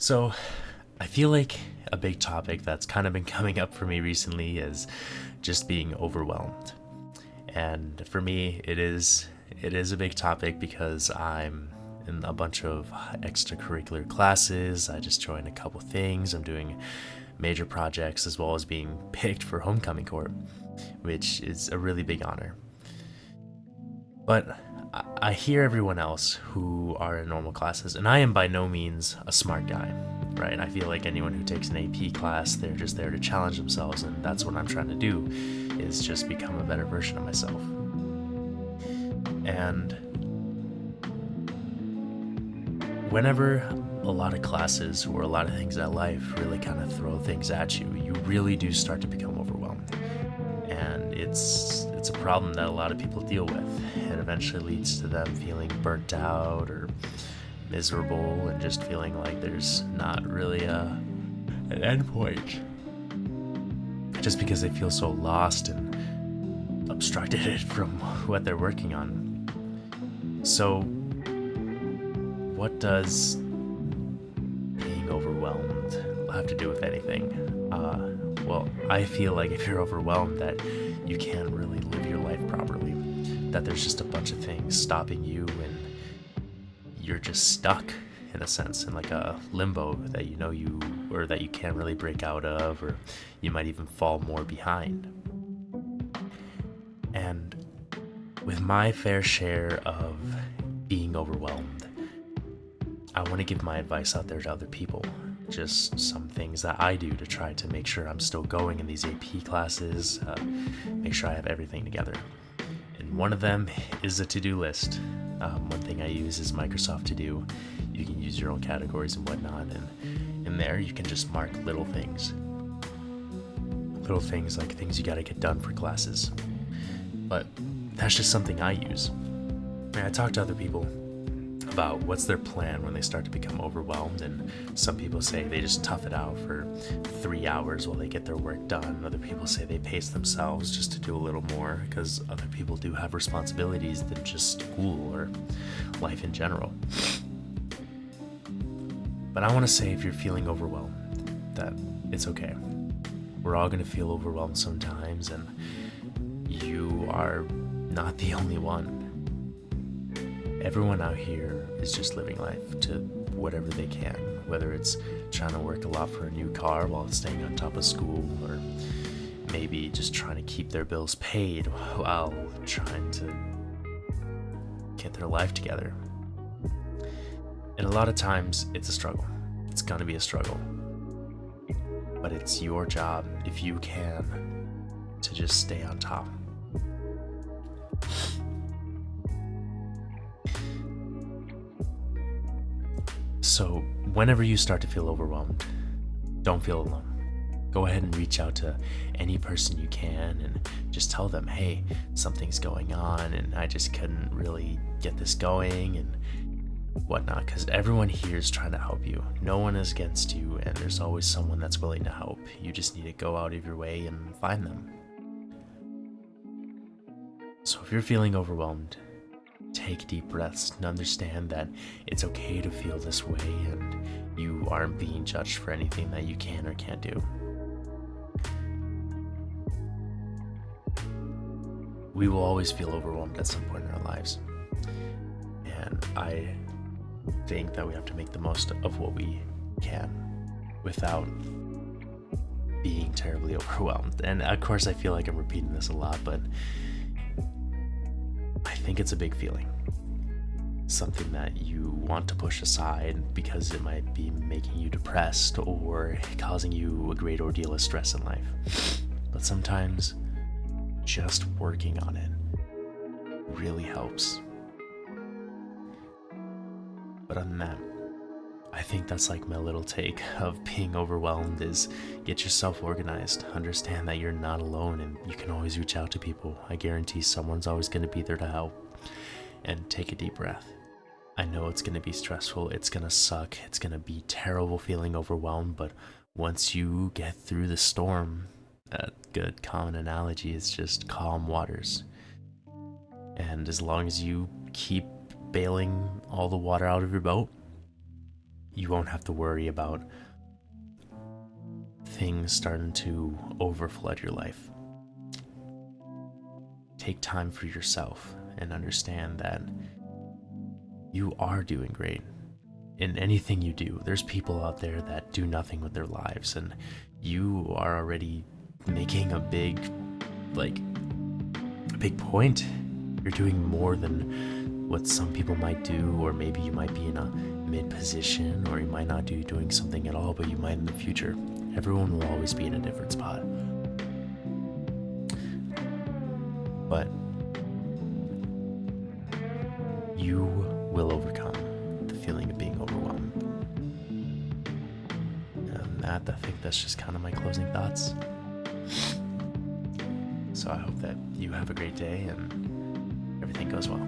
So, I feel like a big topic that's kind of been coming up for me recently is just being overwhelmed. And for me, it is a big topic because I'm in a bunch of extracurricular classes. I just joined a couple things. I'm doing major projects as well as being picked for homecoming court, which is a really big honor. But I hear everyone else who are in normal classes, and I am by no means a smart guy, right? I feel like anyone who takes an AP class, they're just there to challenge themselves, and that's what I'm trying to do, is just become a better version of myself. And whenever a lot of classes or a lot of things in life really kind of throw things at you, you really do start to become overwhelmed. And it's a problem that a lot of people deal with. It eventually leads to them feeling burnt out or miserable and just feeling like there's not really an end point. Just because they feel so lost and obstructed from what they're working on. So, what does being overwhelmed have to do with anything? Well, I feel like if you're overwhelmed, that you can't really live your life properly. That there's just a bunch of things stopping you, and you're just stuck in a sense in like a limbo that that you can't really break out of, or you might even fall more behind. And with my fair share of being overwhelmed, I want to give my advice out there to other people. Just some things that I do to try to make sure I'm still going in these AP classes, make sure I have everything together. And one of them is a to-do list. One thing I use is Microsoft To Do. You can use your own categories and whatnot, and in there you can just mark little things. Little things like things you gotta get done for classes. But that's just something I use. I talk to other people about what's their plan when they start to become overwhelmed, and some people say they just tough it out for 3 hours while they get their work done. Other people say they pace themselves just to do a little more, because other people do have responsibilities than just school or life in general. But I want to say, if you're feeling overwhelmed, that it's okay. We're all going to feel overwhelmed sometimes, and you are not the only one. Everyone out here is just living life to whatever they can, whether it's trying to work a lot for a new car while staying on top of school, or maybe just trying to keep their bills paid while trying to get their life together. And a lot of times it's a struggle. It's gonna be a struggle. But it's your job, if you can, to just stay on top. So, whenever you start to feel overwhelmed, don't feel alone. Go ahead and reach out to any person you can and just tell them, hey, something's going on and I just couldn't really get this going and whatnot, because everyone here is trying to help you. No one is against you, and there's always someone that's willing to help. You just need to go out of your way and find them. So if you're feeling overwhelmed, take deep breaths and understand that it's okay to feel this way, and you aren't being judged for anything that you can or can't do. We will always feel overwhelmed at some point in our lives, and I think that we have to make the most of what we can without being terribly overwhelmed. And of course, I feel like I'm repeating this a lot, but I think it's a big feeling. Something that you want to push aside because it might be making you depressed or causing you a great ordeal of stress in life. But sometimes just working on it really helps. But other than that, I think that's like my little take of being overwhelmed is get yourself organized. Understand that you're not alone and you can always reach out to people. I guarantee someone's always going to be there to help. And take a deep breath. I know it's going to be stressful. It's going to suck. It's going to be terrible feeling overwhelmed. But once you get through the storm, a good common analogy is just calm waters. And as long as you keep bailing all the water out of your boat, you won't have to worry about things starting to overflood your life. Take time for yourself and understand that you are doing great in anything you do. There's people out there that do nothing with their lives, and you are already making a big point. You're doing more than what some people might do, or maybe you might be in a mid position, or you might not be doing something at all, but you might in the future. Everyone will always be in a different spot. But you will overcome the feeling of being overwhelmed. And I think that's just kind of my closing thoughts. So I hope that you have a great day and everything goes well.